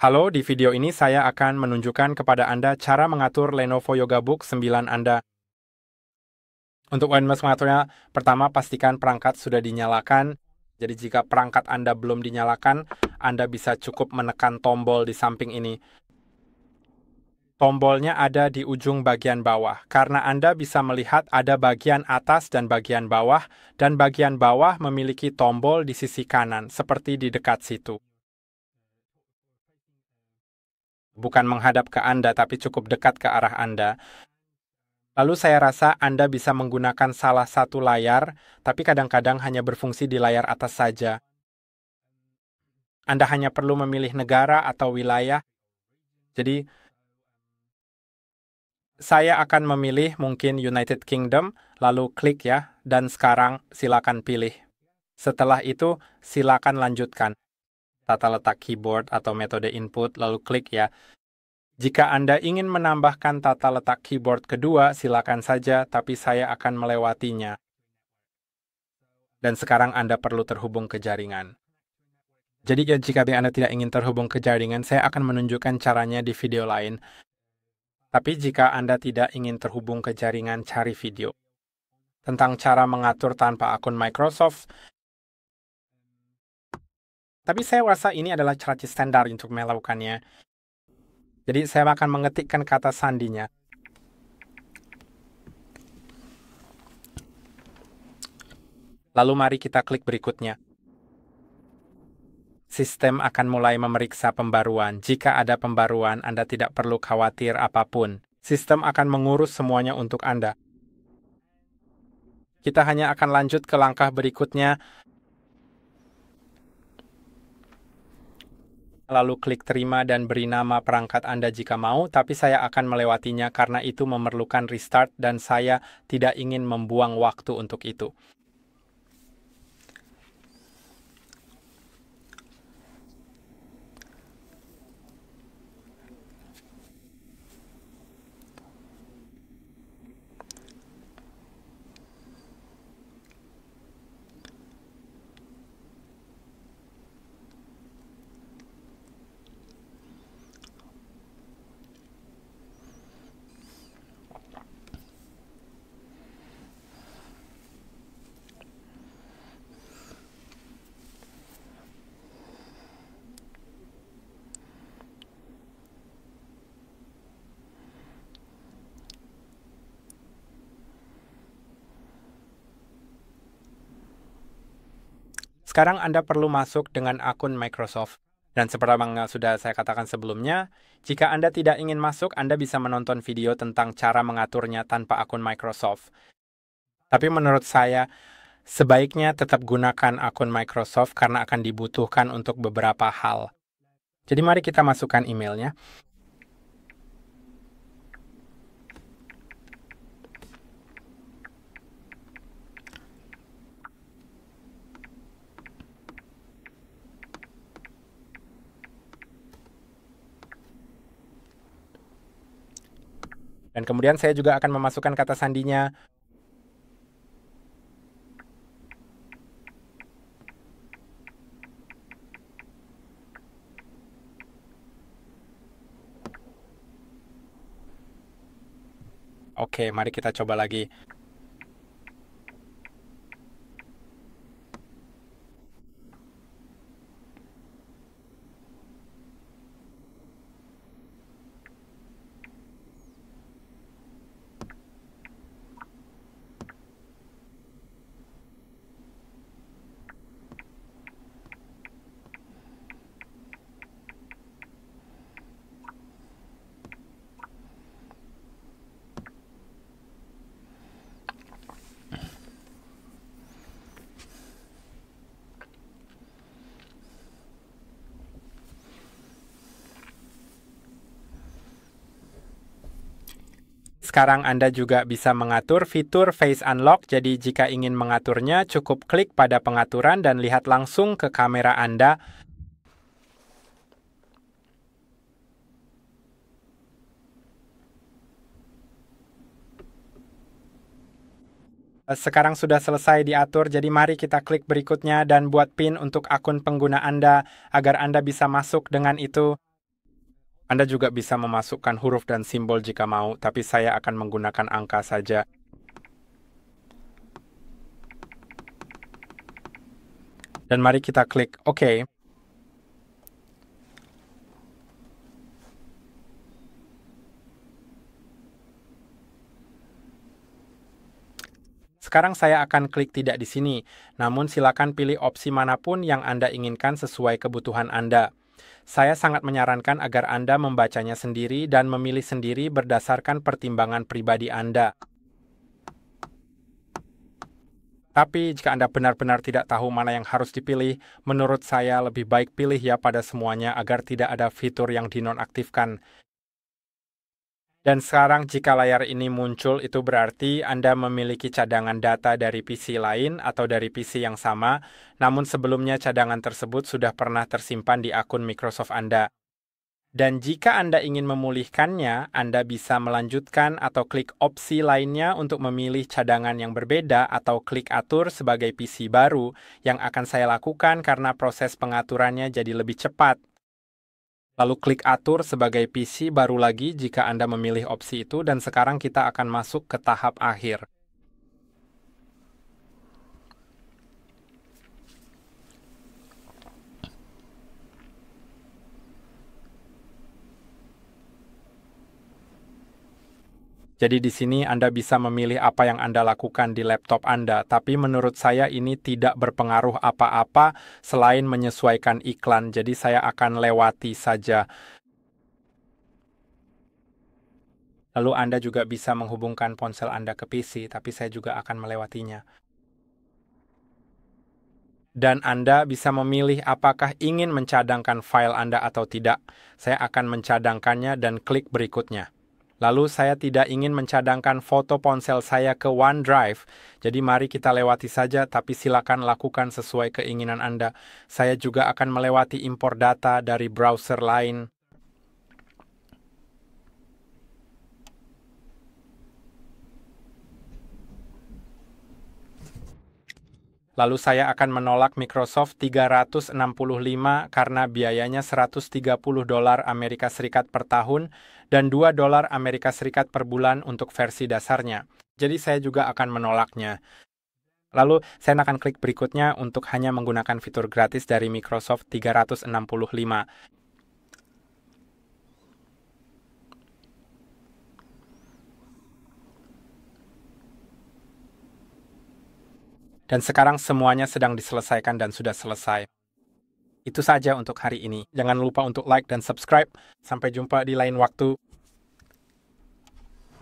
Halo, di video ini saya akan menunjukkan kepada Anda cara mengatur Lenovo Yoga Book 9 Anda. Untuk mengaturnya, pertama pastikan perangkat sudah dinyalakan. Jadi jika perangkat Anda belum dinyalakan, Anda bisa cukup menekan tombol di samping ini. Tombolnya ada di ujung bagian bawah, karena Anda bisa melihat ada bagian atas dan bagian bawah memiliki tombol di sisi kanan, seperti di dekat situ. Bukan menghadap ke Anda, tapi cukup dekat ke arah Anda. Lalu saya rasa Anda bisa menggunakan salah satu layar, tapi kadang-kadang hanya berfungsi di layar atas saja. Anda hanya perlu memilih negara atau wilayah. Jadi, saya akan memilih mungkin United Kingdom, lalu klik ya, dan sekarang silakan pilih. Setelah itu, silakan lanjutkan. Tata letak keyboard atau metode input, lalu klik ya. Jika Anda ingin menambahkan tata letak keyboard kedua, silakan saja, tapi saya akan melewatinya. Dan sekarang Anda perlu terhubung ke jaringan. Jadi jika Anda tidak ingin terhubung ke jaringan, saya akan menunjukkan caranya di video lain. Tapi jika Anda tidak ingin terhubung ke jaringan, cari video tentang cara mengatur tanpa akun Microsoft. Tapi saya rasa ini adalah cara standar untuk melakukannya. Jadi saya akan mengetikkan kata sandinya. Lalu mari kita klik berikutnya. Sistem akan mulai memeriksa pembaruan. Jika ada pembaruan, Anda tidak perlu khawatir apapun. Sistem akan mengurus semuanya untuk Anda. Kita hanya akan lanjut ke langkah berikutnya. Lalu klik terima dan beri nama perangkat Anda jika mau, tapi saya akan melewatinya karena itu memerlukan restart dan saya tidak ingin membuang waktu untuk itu. Sekarang Anda perlu masuk dengan akun Microsoft. Dan seperti yang sudah saya katakan sebelumnya, jika Anda tidak ingin masuk, Anda bisa menonton video tentang cara mengaturnya tanpa akun Microsoft. Tapi menurut saya, sebaiknya tetap gunakan akun Microsoft karena akan dibutuhkan untuk beberapa hal. Jadi mari kita masukkan emailnya. Dan kemudian saya juga akan memasukkan kata sandinya. Oke, mari kita coba lagi. Sekarang Anda juga bisa mengatur fitur Face Unlock, jadi jika ingin mengaturnya, cukup klik pada pengaturan dan lihat langsung ke kamera Anda. Sekarang sudah selesai diatur, jadi mari kita klik berikutnya dan buat PIN untuk akun pengguna Anda agar Anda bisa masuk dengan itu. Anda juga bisa memasukkan huruf dan simbol jika mau, tapi saya akan menggunakan angka saja. Dan mari kita klik OK. Sekarang saya akan klik tidak di sini, namun silakan pilih opsi manapun yang Anda inginkan sesuai kebutuhan Anda. Saya sangat menyarankan agar Anda membacanya sendiri dan memilih sendiri berdasarkan pertimbangan pribadi Anda. Tapi jika Anda benar-benar tidak tahu mana yang harus dipilih, menurut saya lebih baik pilih ya pada semuanya agar tidak ada fitur yang dinonaktifkan. Dan sekarang jika layar ini muncul, itu berarti Anda memiliki cadangan data dari PC lain atau dari PC yang sama, namun sebelumnya cadangan tersebut sudah pernah tersimpan di akun Microsoft Anda. Dan jika Anda ingin memulihkannya, Anda bisa melanjutkan atau klik opsi lainnya untuk memilih cadangan yang berbeda atau klik atur sebagai PC baru yang akan saya lakukan karena proses pengaturannya jadi lebih cepat. Lalu klik atur sebagai PC baru lagi jika Anda memilih opsi itu, dan sekarang kita akan masuk ke tahap akhir. Jadi di sini Anda bisa memilih apa yang Anda lakukan di laptop Anda, tapi menurut saya ini tidak berpengaruh apa-apa selain menyesuaikan iklan, jadi saya akan lewati saja. Lalu Anda juga bisa menghubungkan ponsel Anda ke PC, tapi saya juga akan melewatinya. Dan Anda bisa memilih apakah ingin mencadangkan file Anda atau tidak. Saya akan mencadangkannya dan klik berikutnya. Lalu saya tidak ingin mencadangkan foto ponsel saya ke OneDrive, jadi mari kita lewati saja, tapi silakan lakukan sesuai keinginan Anda. Saya juga akan melewati impor data dari browser lain. Lalu saya akan menolak Microsoft 365 karena biayanya $130 Amerika Serikat per tahun dan $2 Amerika Serikat per bulan untuk versi dasarnya. Jadi saya juga akan menolaknya. Lalu saya akan klik berikutnya untuk hanya menggunakan fitur gratis dari Microsoft 365. Dan sekarang semuanya sedang diselesaikan dan sudah selesai. Itu saja untuk hari ini. Jangan lupa untuk like dan subscribe. Sampai jumpa di lain waktu.